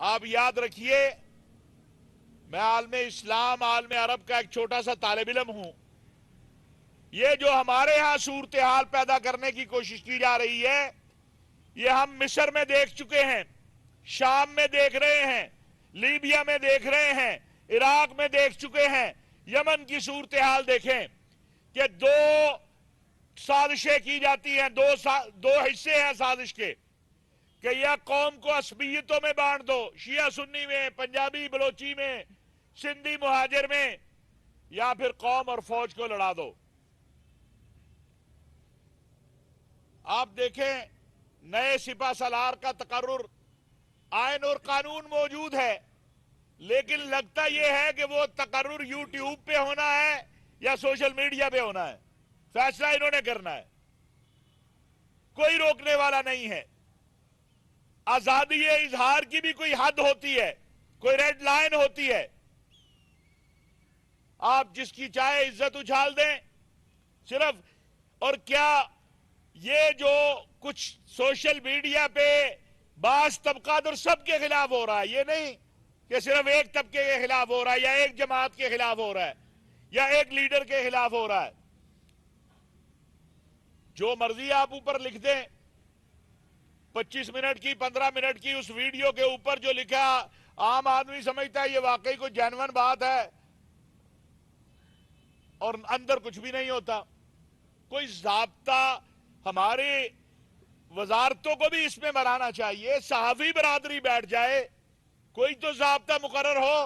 आप याद रखिए, मैं आलम इस्लाम आलम अरब का एक छोटा सा तालिब इल्म हूं। ये जो हमारे यहां सूरत हाल पैदा करने की कोशिश की जा रही है, ये हम मिस्र में देख चुके हैं, शाम में देख रहे हैं, लीबिया में देख रहे हैं, इराक में देख चुके हैं। यमन की सूरत हाल देखें कि दो साजिशें की जाती हैं, दो हिस्से हैं साजिश के कि यह कौम को असबियतों में बांट दो, शिया सुन्नी में, पंजाबी बलोची में, सिंधी मुहाजिर में, या फिर कौम और फौज को लड़ा दो। आप देखें, नए सिपा सलार का तकर्रुर, आयन और कानून मौजूद है, लेकिन लगता यह है कि वो तकर्रुर यूट्यूब पे होना है या सोशल मीडिया पे होना है। फैसला इन्होंने करना है, कोई रोकने वाला नहीं है। आजादी इजहार की भी कोई हद होती है, कोई रेड लाइन होती है। आप जिसकी चाहे इज्जत उछाल दें सिर्फ। और क्या ये जो कुछ सोशल मीडिया पे बास तबकात और सबके खिलाफ हो रहा है, ये नहीं कि सिर्फ एक तबके के खिलाफ हो रहा है या एक जमात के खिलाफ हो रहा है या एक लीडर के खिलाफ हो रहा है। जो मर्जी आप ऊपर लिख दें, 25 मिनट की 15 मिनट की उस वीडियो के ऊपर जो लिखा, आम आदमी समझता है ये वाकई कोई जेन्युइन बात है और अंदर कुछ भी नहीं होता। कोई ज़ाब्ता हमारे वजारतों को भी इसमें बनाना चाहिए। सहाफी बरादरी बैठ जाए, कोई तो ज़ाब्ता मुकर्रर हो।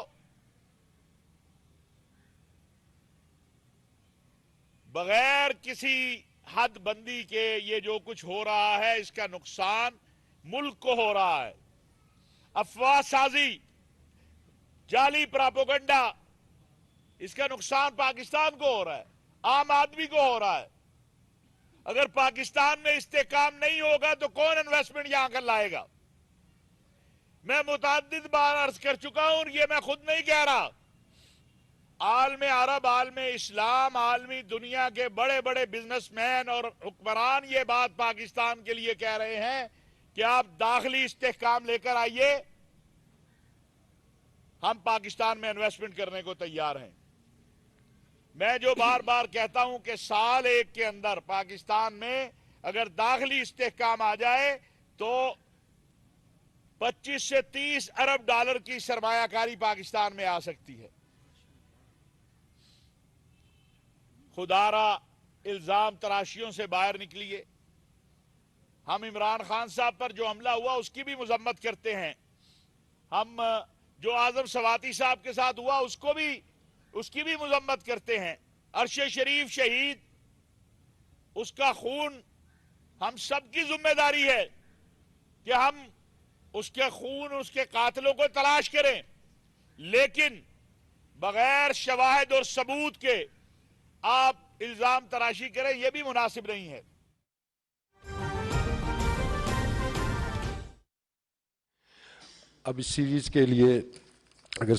बगैर किसी हद बंदी के ये जो कुछ हो रहा है, इसका नुकसान मुल्क को हो रहा है। अफवाह साजी, जाली प्रोपेगेंडा, इसका नुकसान पाकिस्तान को हो रहा है, आम आदमी को हो रहा है। अगर पाकिस्तान में इस्तेकाम नहीं होगा तो कौन इन्वेस्टमेंट यहां कर लाएगा? मैं मुतअद्दिद बार अर्ज कर चुका हूं, ये मैं खुद नहीं कह रहा। आलमे अरब, आलमे इस्लाम, आलमी दुनिया के बड़े बड़े बिजनेसमैन और हुक्मरान ये बात पाकिस्तान के लिए कह रहे हैं कि आप दाखिली इस्तेहकाम लेकर आइए, हम पाकिस्तान में इन्वेस्टमेंट करने को तैयार हैं। मैं जो बार बार कहता हूं कि साल एक के अंदर पाकिस्तान में अगर दाखिली इस्तेहकाम आ जाए तो 25 से 30 अरब डॉलर की सरमायाकारी पाकिस्तान में आ सकती है। खुदारा इल्जाम तराशियों से बाहर निकलिए। हम इमरान खान साहब पर जो हमला हुआ उसकी भी मजम्मत करते हैं। हम जो आजम सवाती साहब के साथ हुआ उसकी भी मजम्मत करते हैं। अरशे शरीफ शहीद, उसका खून हम सबकी जिम्मेदारी है कि हम उसके खून, उसके कातिलों को तलाश करें, लेकिन बगैर शवाहिद और सबूत के आप इल्जाम तराशी करें, यह भी मुनासिब नहीं है। अब इस सीरीज के लिए अगर